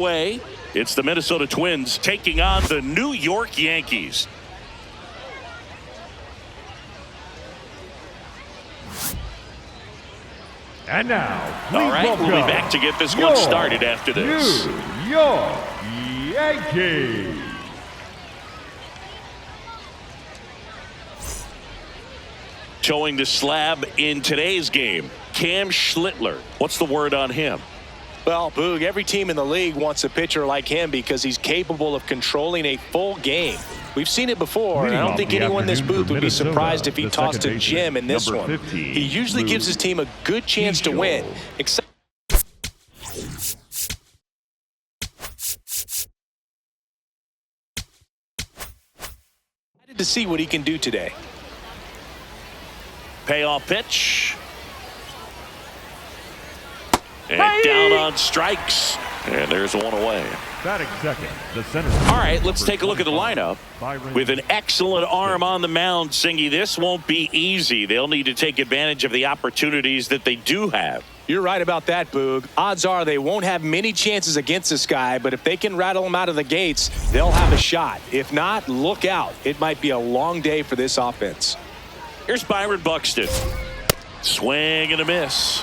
Way, it's the Minnesota Twins taking on the New York Yankees. And now, all right, we'll be back to get this one started after this. New York Yankees. Showing the slab in today's game, Cam Schlittler. What's the word on him? Well, Boog, every team in the league wants a pitcher like him because he's capable of controlling a full game. We've seen it before, and I don't think anyone in this booth would be surprised if he tossed a gem in this one. He usually gives his team a good chance to win. Except to see what he can do today. Payoff pitch. And down on strikes. And there's one away. Batting second, the center. All right, let's take a look at the lineup. With an excellent arm on the mound, Singy, this won't be easy. They'll need to take advantage of the opportunities that they do have. You're right about that, Boog. Odds are they won't have many chances against this guy, but if they can rattle him out of the gates, they'll have a shot. If not, look out. It might be a long day for this offense. Here's Byron Buxton. Swing and a miss.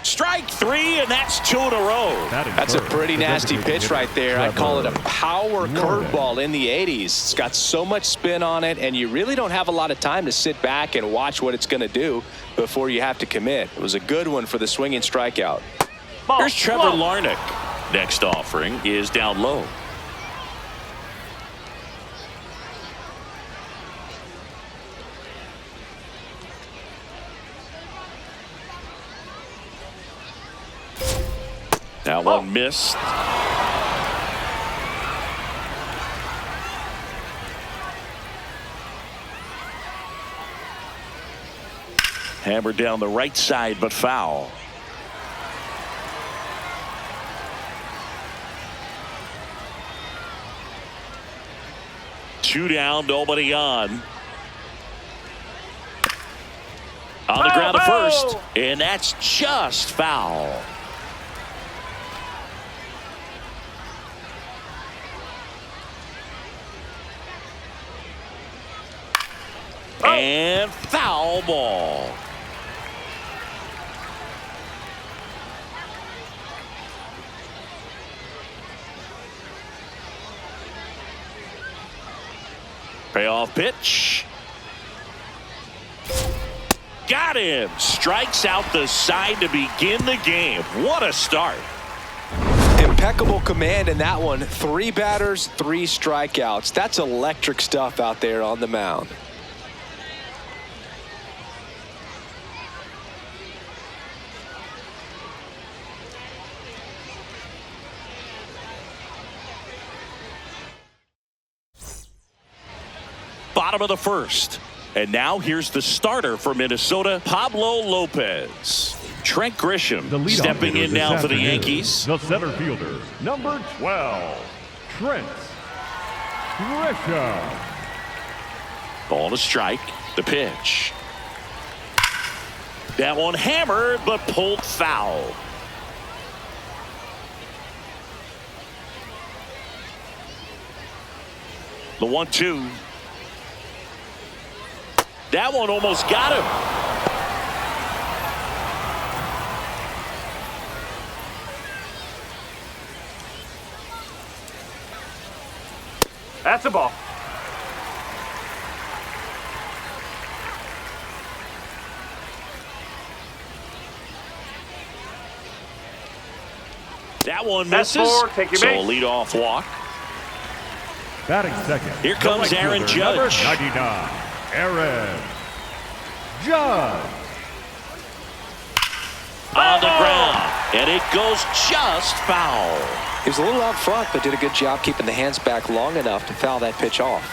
Strike three, and that's 2 in a row. That's a pretty nasty pitch right there. I'd call it a power curveball in the 80s. It's got so much spin on it, and you really don't have a lot of time to sit back and watch what it's going to do before you have to commit. It was a good one for the swinging strikeout. Here's Trevor Larnach. Next offering is down low. That one missed. Hammered down the right side, but foul. Two down, nobody on. On the ground to first, and that's just foul. And foul ball. Payoff pitch. Got him. Strikes out the side to begin the game. What a start. Impeccable command in that one. 3 batters, 3 strikeouts. That's electric stuff out there on the mound. Bottom of the first. And now here's the starter for Minnesota, Pablo Lopez. Trent Grisham stepping in now for the Yankees. The center fielder, number 12, Trent Grisham. Ball to strike. The pitch. That one hammered, but pulled foul. The 1-2. That one almost got him. That's a ball. That one misses. So a leadoff walk. Batting second. Here comes Aaron Judge. 99. Aaron Judge. On the ground, and it goes just foul. He was a little out front, but did a good job keeping the hands back long enough to foul that pitch off.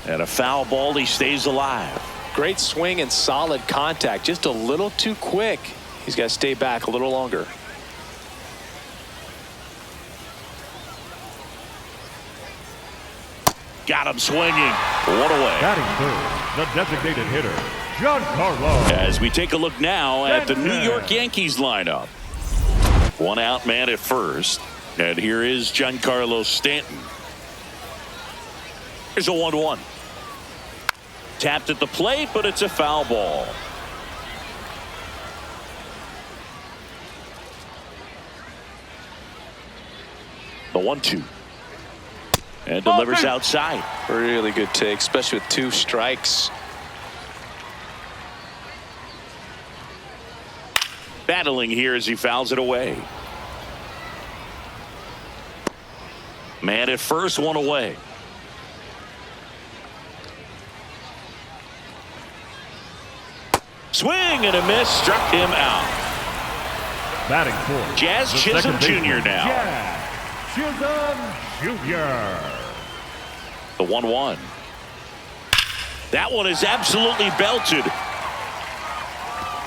And a foul ball, he stays alive. Great swing and solid contact. Just a little too quick. He's got to stay back a little longer. Got him swinging. One away. Batting third, the designated hitter, Giancarlo. As we take a look now at the New York Yankees lineup. One out man at first. And here is Giancarlo Stanton. Here's a 1-1. Tapped at the plate, but it's a foul ball. The 1-2. And delivers outside. Really good take, especially with 2 strikes. Battling here as he fouls it away. Man at first, 1 away. Swing and a miss, struck him out. Batting fourth, Jazz Chisholm Jr. now. Jazz Chisholm Jr. The 1-1. That one is absolutely belted.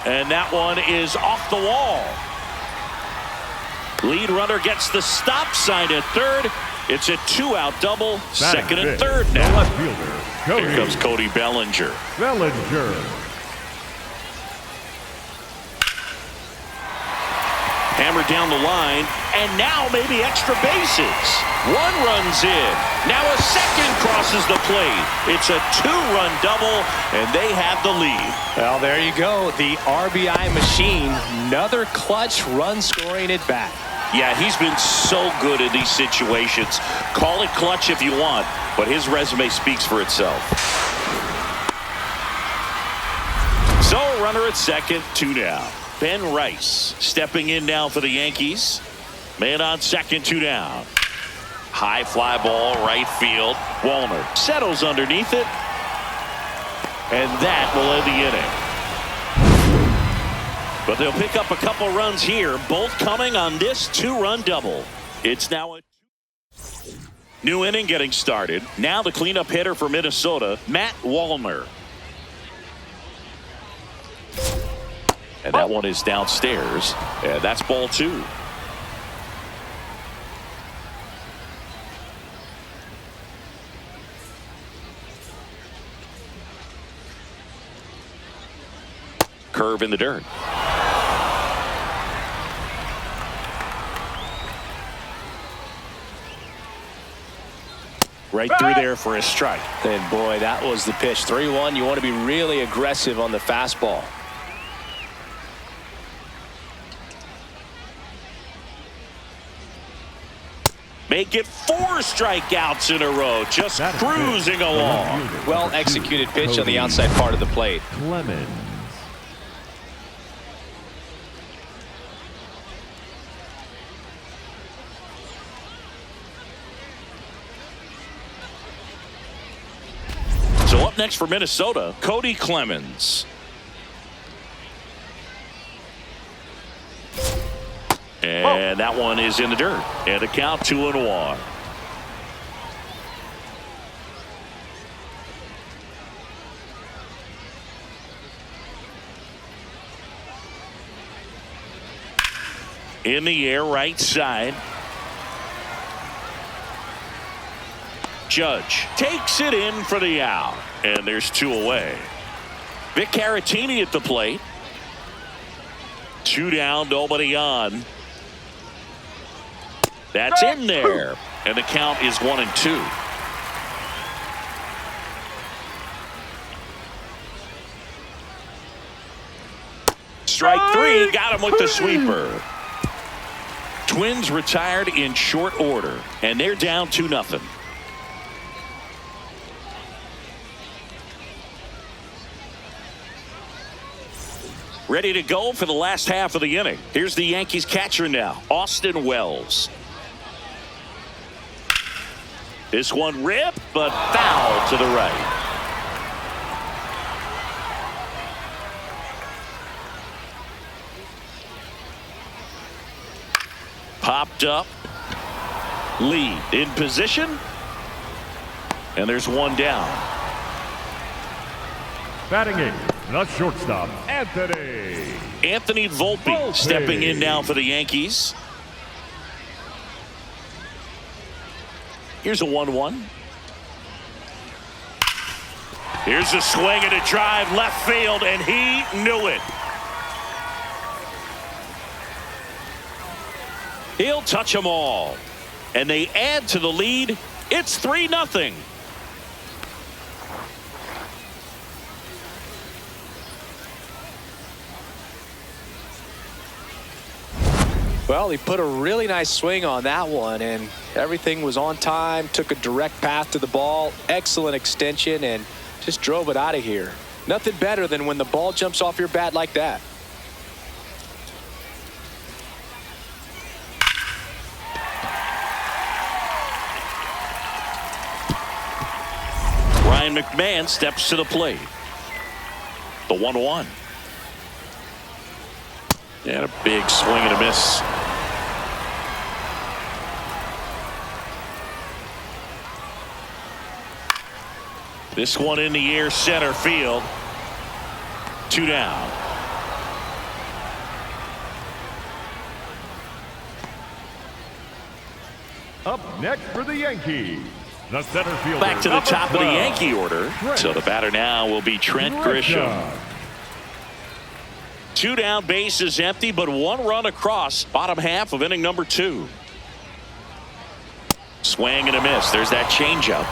And that one is off the wall. Lead runner gets the stop sign at third. It's a 2-out double. Second and third now. Left fielder, Here comes Cody Bellinger. Hammered down the line, and now maybe extra bases. 1 runs in. Now a second crosses the plate. It's a 2-run double, and they have the lead. Well, there you go. The RBI machine. Another clutch run scoring at bat. Yeah, he's been so good in these situations. Call it clutch if you want, but his resume speaks for itself. So, runner at second, 2 down. Ben Rice stepping in now for the Yankees. Man on second, 2 down. High fly ball, right field. Walner settles underneath it. And that will end the inning. But they'll pick up a couple runs here, both coming on this 2-run double. It's now a new inning getting started. Now the cleanup hitter for Minnesota, Matt Walner. And that one is downstairs. And that's ball 2. Curve in the dirt. Right through there for a strike. And boy, that was the pitch. 3-1. You want to be really aggressive on the fastball. Make it 4 strikeouts in a row. Just cruising along. Well executed pitch on the outside part of the plate. Clemens. So up next for Minnesota, Cody Clemens. And that one is in the dirt. And the count 2-1. In the air, right side. Judge takes it in for the out. And there's 2 away. Vic Caratini at the plate. 2 down, nobody on. That's in there. And the count is 1-2. Strike 3. Got him with the sweeper. Twins retired in short order. And they're down 2-0. Ready to go for the last half of the inning. Here's the Yankees catcher now, Austin Wells. This one ripped, but foul to the right. Popped up. Lee in position. And there's 1 down. Batting eighth, the shortstop, Anthony Volpe stepping in now for the Yankees. Here's a 1-1. Here's a swing and a drive left field, and he knew it. He'll touch them all. And they add to the lead. It's 3-0. Well, he put a really nice swing on that one, and everything was on time, took a direct path to the ball, excellent extension, and just drove it out of here. Nothing better than when the ball jumps off your bat like that. Ryan McMahon steps to the plate. The 1-1. And a big swing and a miss. This one in the air, center field. 2 down. Up next for the Yankees, the center fielder. Back to the top of the 12, Yankee order. So the batter now will be Trent Grisham. 2 down, bases empty, but 1 run across. Bottom half of inning number 2. Swing and a miss. There's that changeup.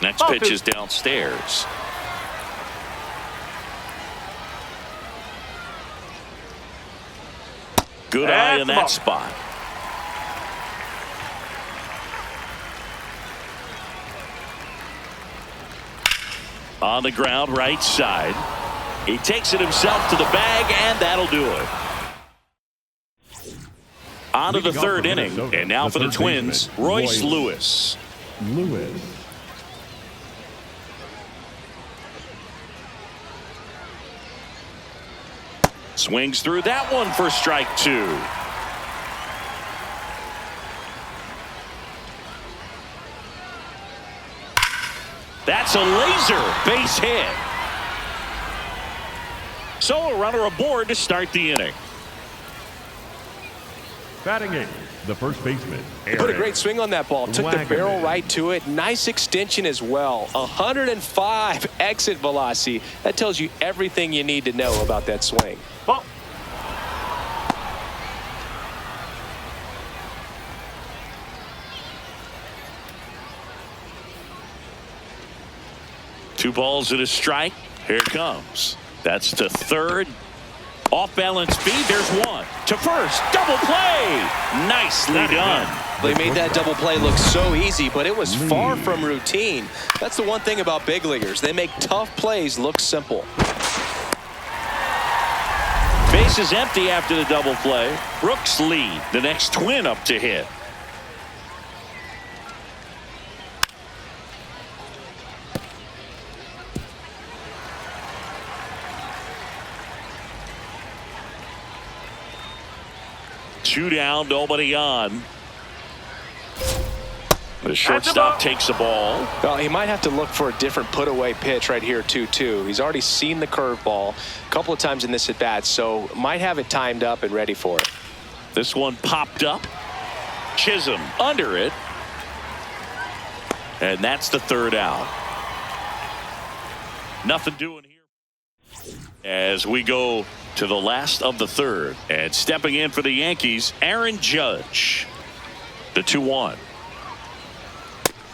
Next pitch is downstairs. Good eye in that spot. On the ground, right side. He takes it himself to the bag, and that'll do it. On to the 3rd inning, and now for the Twins, Royce Lewis. Swings through that one for strike 2. That's a laser base hit. So a runner aboard to start the inning. Batting eighth, the first baseman. Put a great swing on that ball. Took the barrel right to it. Nice extension as well. 105 exit velocity. That tells you everything you need to know about that swing. Ball. Two balls and a strike. Here it comes. That's to 3rd. Off balance speed. There's 1 to 1st. Double play. Nicely done. They made that double play look so easy, but it was far from routine. That's the one thing about big leaguers. They make tough plays look simple. Base is empty after the double play. Brooks lead. The next Twin up to hit. Two down, nobody on. The shortstop takes the ball. Well, he might have to look for a different put-away pitch right here, 2-2. He's already seen the curveball a couple of times in this at-bat, so might have it timed up and ready for it. This one popped up. Chisholm under it. And that's the 3rd out. Nothing doing here. As we go to the last of the 3rd. And stepping in for the Yankees, Aaron Judge. The 2-1.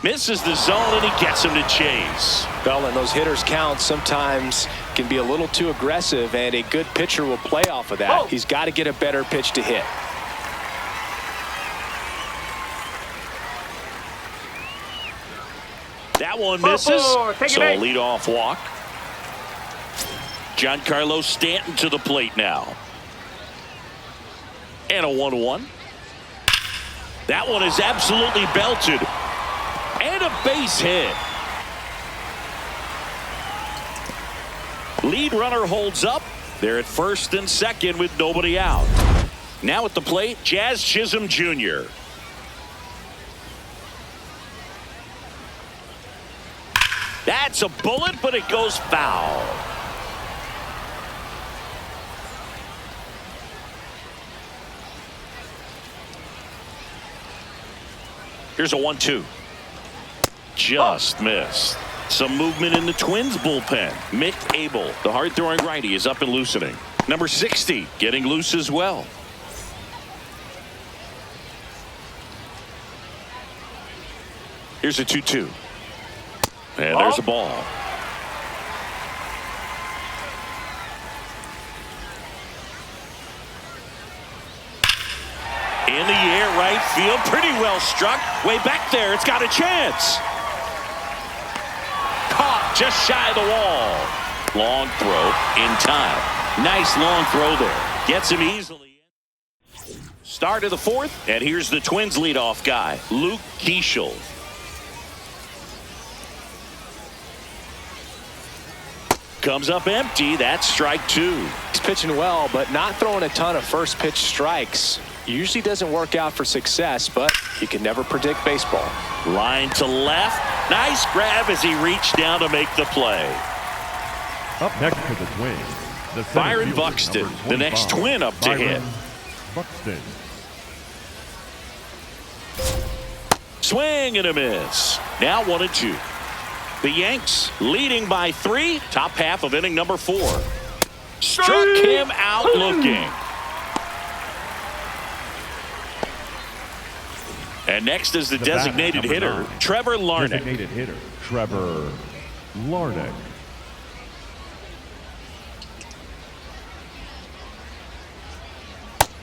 Misses the zone, and he gets him to chase. Well, and those hitters count sometimes can be a little too aggressive, and a good pitcher will play off of that. He's got to get a better pitch to hit. That one misses. So a leadoff walk. Giancarlo Stanton to the plate now. And a 1-1. That one is absolutely belted. And a base hit. Lead runner holds up. They're at 1st and 2nd with nobody out. Now at the plate, Jazz Chisholm Jr. It's a bullet, but it goes foul. Here's a 1-2. Just missed. Some movement in the Twins bullpen. Mick Abel, the hard-throwing righty, is up and loosening. Number 60 getting loose as well. Here's a 2-2. And there's a ball. In the air, right field, pretty well struck. Way back there, it's got a chance. Caught just shy of the wall. Long throw in time. Nice long throw there. Gets him easily. Start of the fourth, and here's the Twins leadoff guy, Luke Keeschel. Comes up empty. That's strike two. He's pitching well, but not throwing a ton of first pitch strikes. Usually doesn't work out for success, but you can never predict baseball. Line to left. Nice grab as he reached down to make the play. Up next for the Twins, the center Byron fielder, Buxton, number the next 25, Twin up to Byron hit. Buxton. Swing and a miss. Now 1-2. The Yanks leading by 3. Top half of inning number 4. Struck him out looking. And next is the designated hitter, Trevor Larnach. Designated hitter, Trevor Larnach.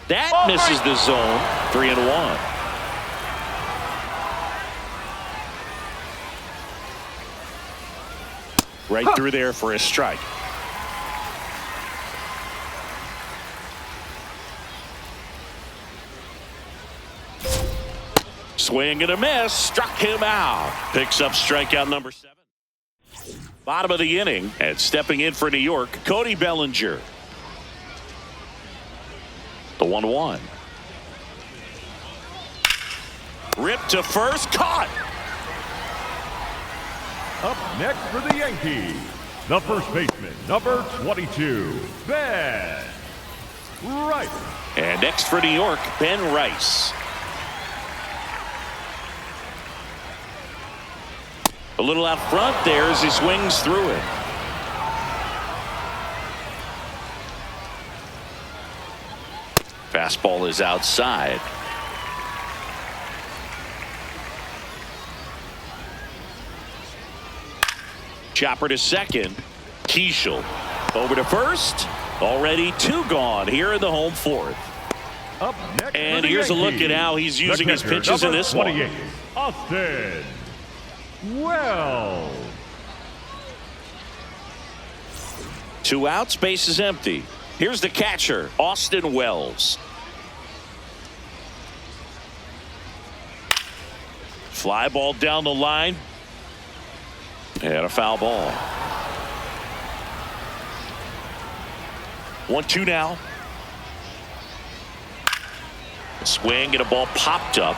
That misses the zone. 3-1. Right through there for a strike. Swing and a miss. Struck him out. Picks up strikeout number 7. Bottom of the inning, and stepping in for New York, Cody Bellinger. The 1-1. Ripped to first. Caught. Up next for the Yankees, the first baseman, number 22, Ben Rice. And next for New York, Ben Rice. A little out front there as he swings through it. Fastball is outside. Chopper to second. Keeschel over to first. Already 2 gone here in the home fourth. Up next and here's a look at how he's using his pitches in this one. Austin Wells. 2 outs, base is empty. Here's the catcher, Austin Wells. Fly ball down the line. And a foul ball. 1-2 now. Swing and a ball popped up.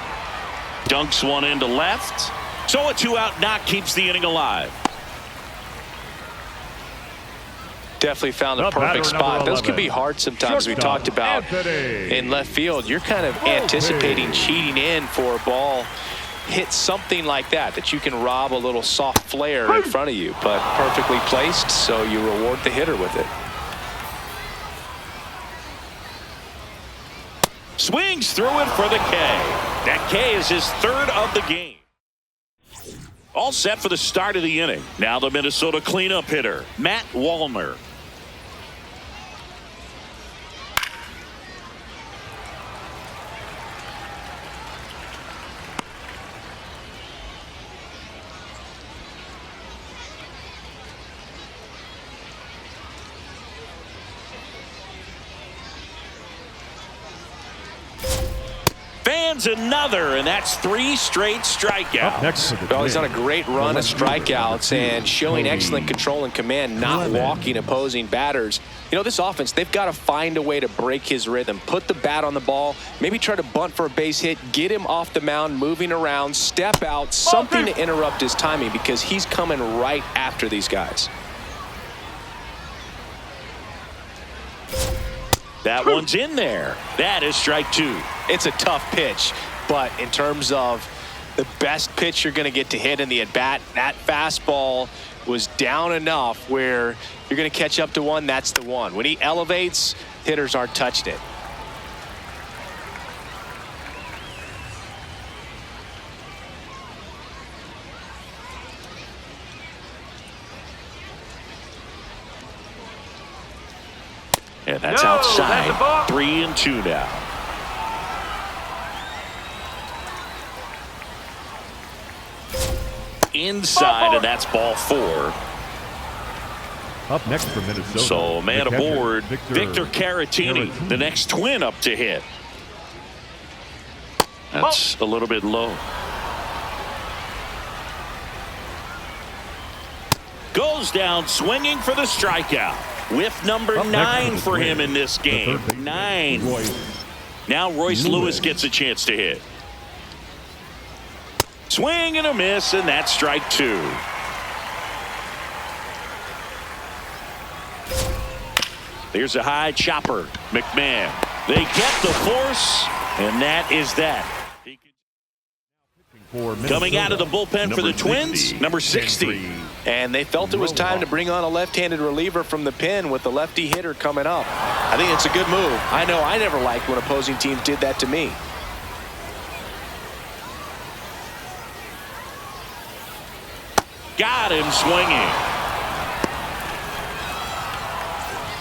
Dunks one into left. So a 2-out knock keeps the inning alive. Definitely found the perfect spot. Those can be hard sometimes. We talked about in left field. You're kind of anticipating cheating in for a ball. Hit something like that you can rob a little soft flare in front of you, but perfectly placed, so you reward the hitter with it. Swings through it for the K. That K is his 3rd of the game. All set for the start of the inning. Now the Minnesota cleanup hitter, Matt Wallner. lands another, and that's 3 straight strikeouts. Well, he's on a great run of strikeouts and showing excellent control and command, not walking opposing batters. You know, this offense, they've got to find a way to break his rhythm, put the bat on the ball, maybe try to bunt for a base hit, get him off the mound, moving around, step out, something to interrupt his timing, because he's coming right after these guys. That one's in there. That is strike 2. It's a tough pitch, but in terms of the best pitch you're going to get to hit in the at-bat, that fastball was down enough where you're going to catch up to one. That's the one. When he elevates, hitters aren't touching it. And that's outside. 3-2 now. Inside, and that's ball 4. Up next for Minnesota. So man aboard, Victor Caratini, the next twin up to hit. That's a little bit low. Goes down swinging for the strikeout. Whiff number 9 for him in this game. 9. Now Royce Lewis gets a chance to hit. Swing and a miss, and that's strike 2. Here's a high chopper. McMahon. They get the force, and that is that. Coming out of the bullpen for the Twins, number 60. And they felt it was time to bring on a left-handed reliever from the pen with the lefty hitter coming up. I think it's a good move. I know I never liked when opposing teams did that to me. Got him swinging.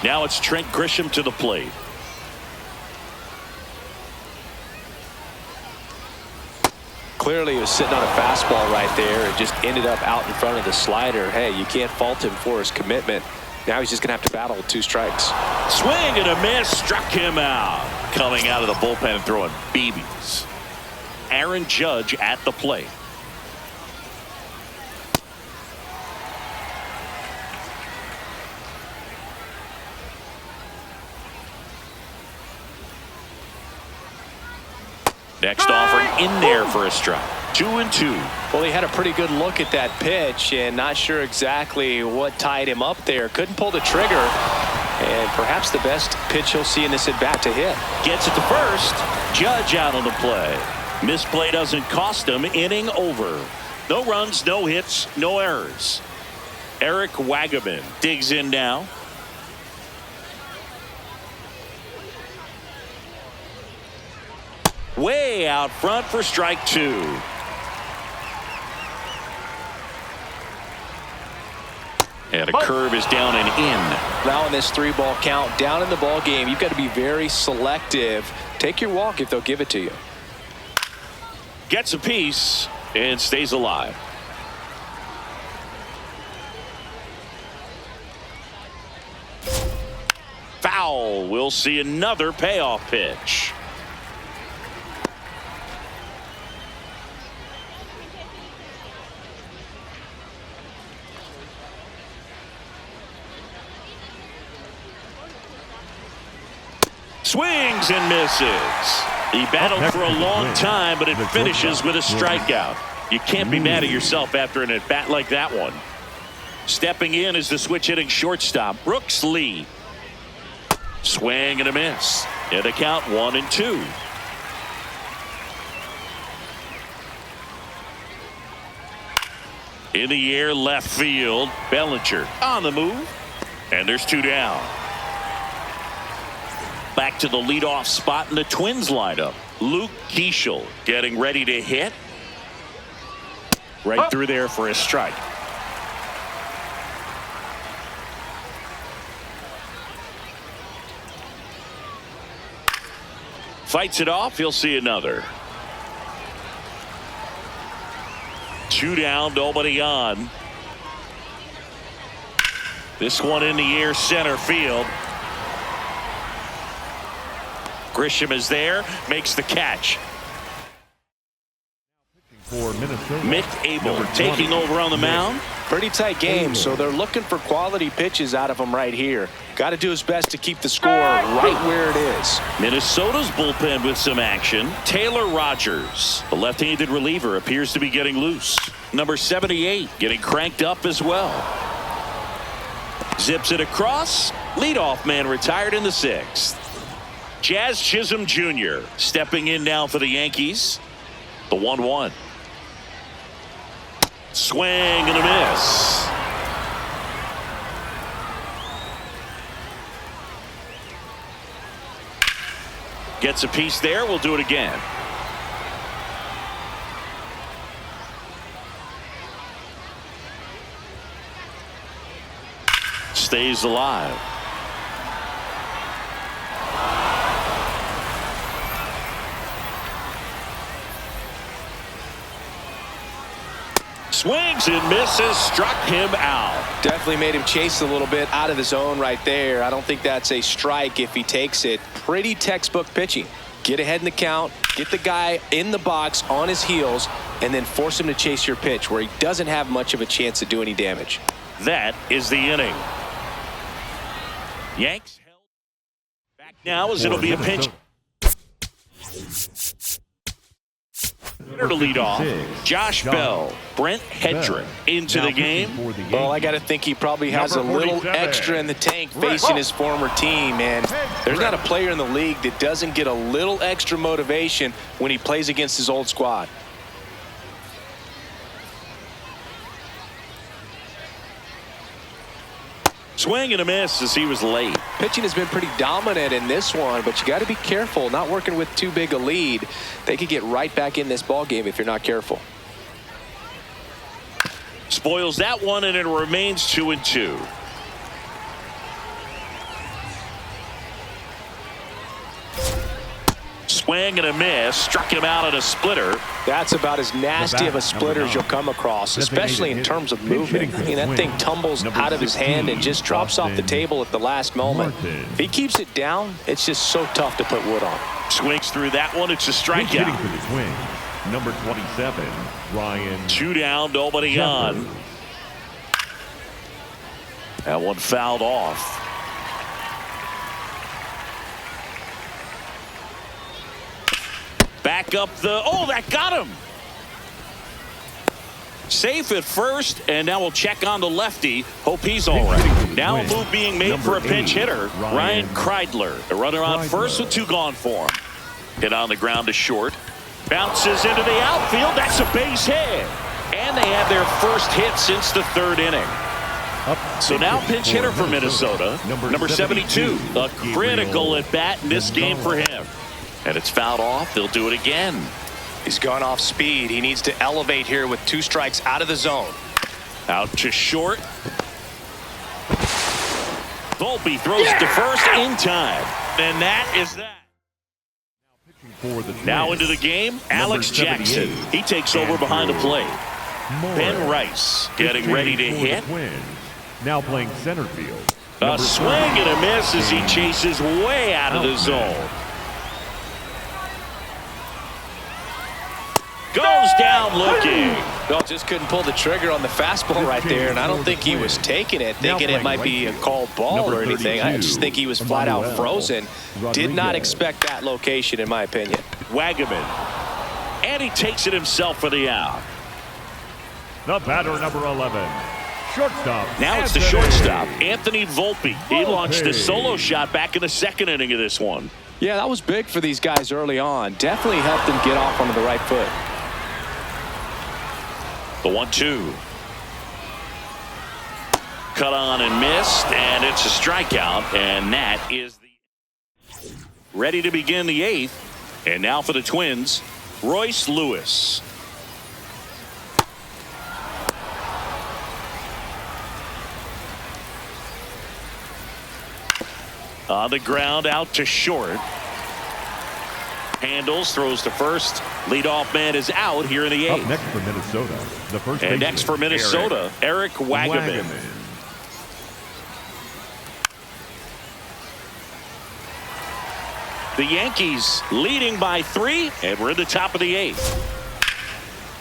Now it's Trent Grisham to the plate. Clearly he was sitting on a fastball right there and just ended up out in front of the slider. Hey, you can't fault him for his commitment. Now he's just going to have to battle with 2 strikes. Swing and a miss, struck him out. Coming out of the bullpen and throwing BBs. Aaron Judge at the plate. Next offering in there for a strike. 2-2. Well, he had a pretty good look at that pitch and not sure exactly what tied him up there. Couldn't pull the trigger. And perhaps the best pitch he'll see in this at-bat to hit. Gets it to first. Judge out on the play. Misplay doesn't cost him. Inning over. No runs, no hits, no errors. Eric Wagaman digs in now. Way out front for strike 2. And a curve is down and in. Now in this 3-ball count, down in the ball game, you've got to be very selective. Take your walk if they'll give it to you. Gets a piece and stays alive. Foul. We'll see another payoff pitch. Swings and misses. He battled for a long time, but it finishes with a strikeout. You can't be mad at yourself after an at-bat like that one. Stepping in is the switch-hitting shortstop, Brooks Lee. Swing and a miss. And the count 1-2. In the air, left field. Bellinger on the move. And there's 2 down. Back to the leadoff spot in the Twins lineup. Luke Keeschel getting ready to hit. Right through there for a strike. Fights it off. He'll see another. 2 down, nobody on. This one in the air, center field. Grisham is there, makes the catch. Mick Abel taking over on the mound. Pretty tight game, so they're looking for quality pitches out of him right here. Got to do his best to keep the score right where it is. Minnesota's bullpen with some action. Taylor Rogers, the left-handed reliever, appears to be getting loose. Number 78 getting cranked up as well. Zips it across. Leadoff man retired in the 6th. Jazz Chisholm Jr. stepping in now for the Yankees. The 1-1. Swing and a miss. Gets a piece there. We'll do it again. Stays alive. Swings and misses, struck him out. Definitely made him chase a little bit out of the zone right there. I don't think that's a strike if he takes it. Pretty textbook pitching. Get ahead in the count, get the guy in the box on his heels, and then force him to chase your pitch where he doesn't have much of a chance to do any damage. That is the inning. Yanks held back now as it'll be a pinch. To lead off, Josh Bell, Brent Hedrick into the game. Well, I got to think he probably has a little extra in the tank facing his former team, and there's not a player in the league that doesn't get a little extra motivation when he plays against his old squad. Swing and a miss as he was late. Pitching has been pretty dominant in this one, but you got to be careful not working with too big a lead. They could get right back in this ball game if you're not careful. Spoils that one, and it remains 2-2. Swing and a miss, struck him out at a splitter. That's about as nasty of a splitter as you'll come across, especially in terms of movement. I mean, that thing tumbles out of his hand and just drops off the table at the last moment. If he keeps it down, it's just so tough to put wood on. Swings through that one. It's a strikeout. For the Twins, number 27, Ryan. 2 down, nobody on. That one fouled off. Back up the, oh, that got him. Safe at first, and now we'll check on the lefty. Hope he's all right. Now a move being made for a pinch hitter, Ryan Kreidler. The runner on first with 2 gone for him. Hit on the ground to short. Bounces into the outfield. That's a base hit. And they have their first hit since the 3rd inning. So now pinch hitter for Minnesota, number 72. A critical at bat in this game for him. And it's fouled off. They'll do it again. He's gone off speed. He needs to elevate here with 2 strikes out of the zone. Out to short. Volpe throws to first in time. And that is that. Now into the game, Alex Jackson. He takes over behind the plate. Ben Rice getting ready to hit. Now playing center field. A swing and a miss as he chases way out of the zone. Goes down looking. Well, just couldn't pull the trigger on the fastball right there, and I don't think he was taking it, thinking it might be a called ball or anything. I just think he was flat out frozen. Did not expect that location, in my opinion. Wagaman. And he takes it himself for the out. The batter, number 11. Shortstop. Now it's the shortstop, Anthony Volpe. He launched a solo shot back in the 2nd inning of this one. Yeah, that was big for these guys early on. Definitely helped them get off onto the right foot. The 1-2. Cut on and missed, and it's a strikeout, and that is the ready to begin the 8th. And now for the Twins, Royce Lewis. On the ground, out to short. Handles, throws to first. Leadoff man is out here in the 8th. Up next for Minnesota, the first and next for Minnesota, Eric Wagaman. The Yankees leading by 3, and we're in the top of the 8th.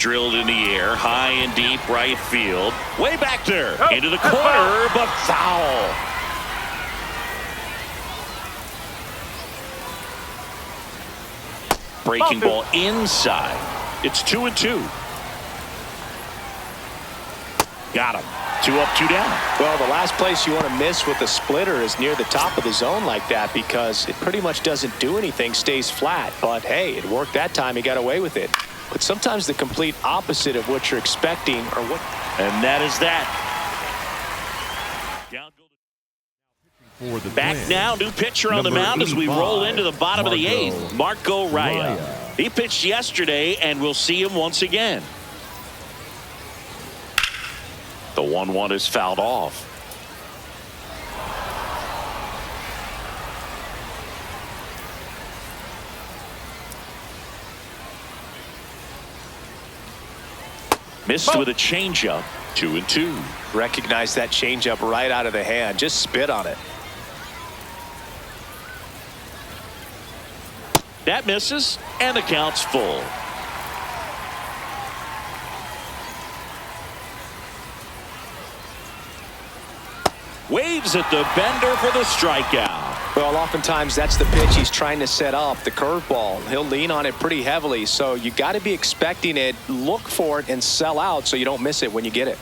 drilled in the air, high and deep right field. Way back there, into the corner, but foul. Breaking ball inside. It's 2-2. Got him. 2 up, 2 down. Well, the last place you want to miss with a splitter is near the top of the zone like that, because it pretty much doesn't do anything, stays flat. But hey, it worked that time. He got away with it. But sometimes the complete opposite of what you're expecting, or what. And that is that. Back now, new pitcher on the mound as we roll into the bottom of the 8th. Marco Raya. He pitched yesterday, and we'll see him once again. The 1-1 is fouled off. Missed with a changeup. 2-2. Recognize that changeup right out of the hand. Just spit on it. That misses, and the count's full. Waves at the bender for the strikeout. Well, oftentimes that's the pitch he's trying to set up, the curveball. He'll lean on it pretty heavily, so you got to be expecting it, look for it, and sell out so you don't miss it when you get it.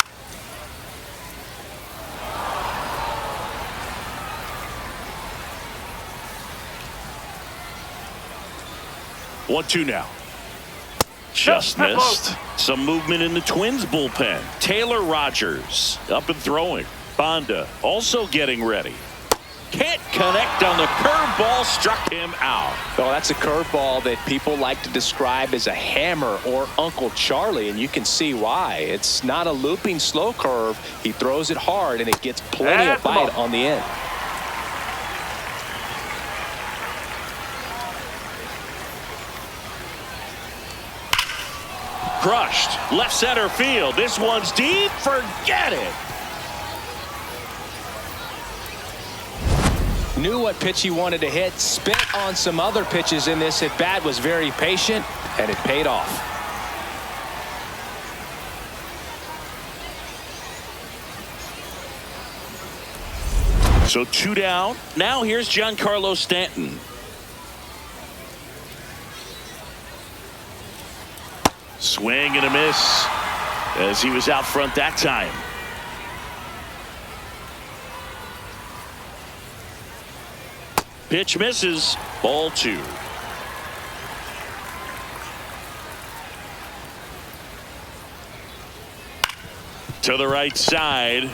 One, 2 now. Just missed. Some movement in the Twins bullpen. Taylor Rogers up and throwing. Bonda also getting ready. Can't connect on the curveball, struck him out. Well, that's a curveball that people like to describe as a hammer or Uncle Charlie, and you can see why. It's not a looping slow curve. He throws it hard, and it gets plenty of bite on the end. Crushed. Left center field. This one's deep. Forget it. Knew what pitch he wanted to hit. Spit on some other pitches in this at bat. Was very patient, and it paid off. So 2 down. Now here's Giancarlo Stanton. Swing and a miss as he was out front that time. Pitch misses. Ball 2. To the right side.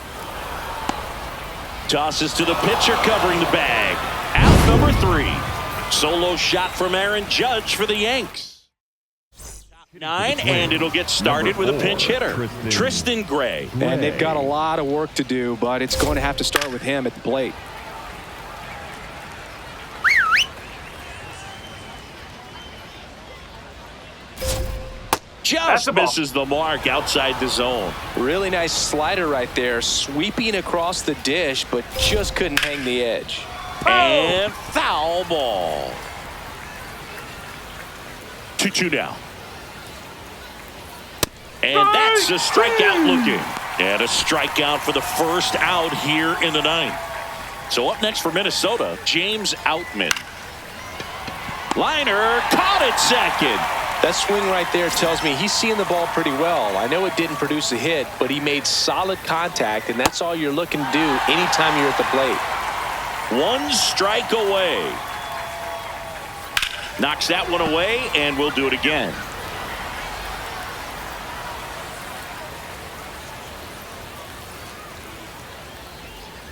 Tosses to the pitcher covering the bag. Out number 3. Solo shot from Aaron Judge for the Yanks. 9, and it'll get started with a pinch hitter, Tristan Gray. And they've got a lot of work to do, but it's going to have to start with him at the plate. Just misses the mark outside the zone. Really nice slider right there, sweeping across the dish, but just couldn't hang the edge. And foul ball. 2-2 now. And that's a strikeout looking. And a strikeout for the first out here in the 9th. So up next for Minnesota, James Outman. Liner caught at second. That swing right there tells me he's seeing the ball pretty well. I know it didn't produce a hit, but he made solid contact, and that's all you're looking to do anytime you're at the plate. 1 strike away. Knocks that one away, and we'll do it again.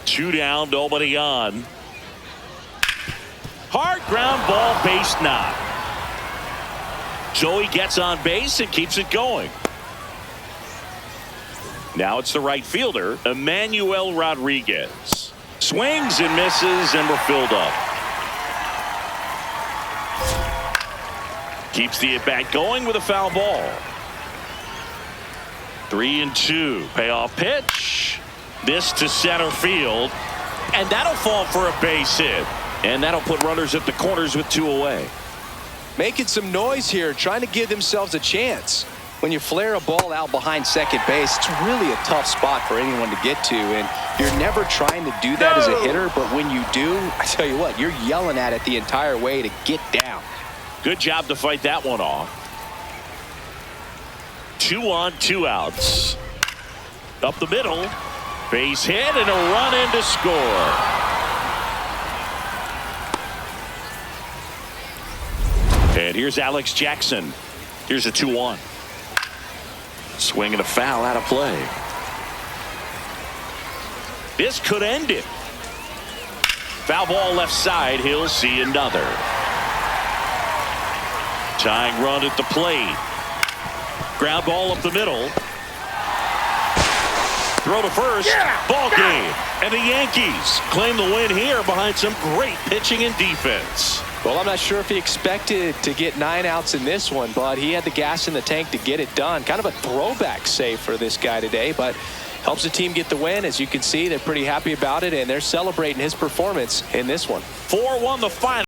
Two down, nobody on. Hard ground ball, base knock. So he gets on base and keeps it going. Now it's the right fielder, Emmanuel Rodriguez. Swings and misses, and we're filled up. Keeps the at-bat going with a foul ball. 3-2. Payoff pitch. This to center field. And that'll fall for a base hit. And that'll put runners at the corners with 2 away. Making some noise here, trying to give themselves a chance. When you flare a ball out behind second base, it's really a tough spot for anyone to get to, and you're never trying to do that as a hitter, but when you do, I tell you what, you're yelling at it the entire way to get down. Good job to fight that one off. 2 on, 2 outs. Up the middle. Base hit and a run in to score. And here's Alex Jackson. Here's a 2-1. Swing and a foul out of play. This could end it. Foul ball left side. He'll see another. Tying run at the plate. Ground ball up the middle. Throw to first. Ball game. And the Yankees claim the win here behind some great pitching and defense. Well, I'm not sure if he expected to get 9 outs in this one, but he had the gas in the tank to get it done. Kind of a throwback save for this guy today, but helps the team get the win. As you can see, they're pretty happy about it, and they're celebrating his performance in this one. 4-1 the final.